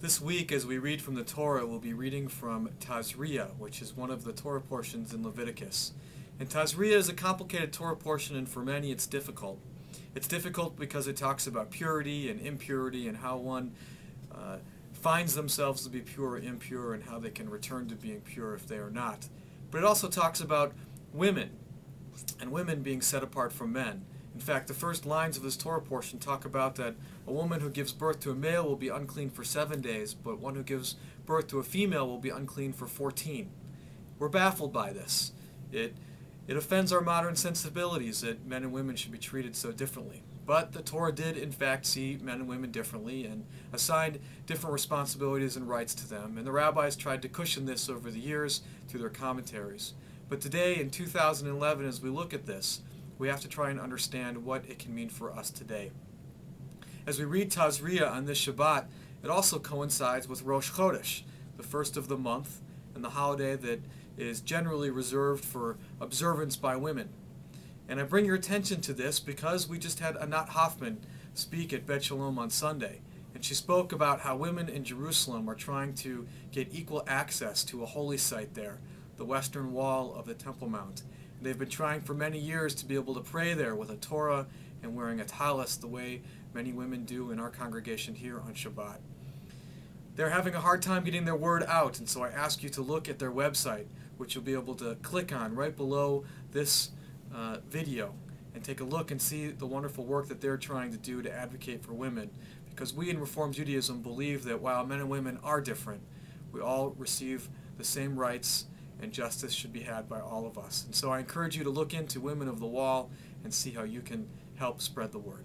This week, as we read from the Torah, we'll be reading from Tazria, which is one of the Torah portions in Leviticus. And Tazria is a complicated Torah portion, and for many it's difficult. It's difficult because it talks about purity and impurity and how one finds themselves to be pure or impure and how they can return to being pure if they are not. But it also talks about women and women being set apart from men. In fact, the first lines of this Torah portion talk about that a woman who gives birth to a male will be unclean for 7 days, but one who gives birth to a female will be unclean for 14. We're baffled by this. It offends our modern sensibilities that men and women should be treated so differently. But the Torah did, in fact, see men and women differently and assigned different responsibilities and rights to them. And the rabbis tried to cushion this over the years through their commentaries. But today, in 2011, as we look at this, we have to try and understand what it can mean for us today. As we read Tazria on this Shabbat, it also coincides with Rosh Chodesh, the first of the month, and the holiday that is generally reserved for observance by women. And I bring your attention to this because we just had Anat Hoffman speak at Bet Shalom on Sunday, and she spoke about how women in Jerusalem are trying to get equal access to a holy site there, the western wall of the Temple Mount. And they've been trying for many years to be able to pray there with a Torah and wearing a talis the way many women do in our congregation here on Shabbat. They're having a hard time getting their word out, and so I ask you to look at their website, which you'll be able to click on right below this video and take a look and see the wonderful work that they're trying to do to advocate for women, because we in Reform Judaism believe that while men and women are different, we all receive the same rights and justice should be had by all of us. And so I encourage you to look into Women of the Wall and see how you can help spread the word.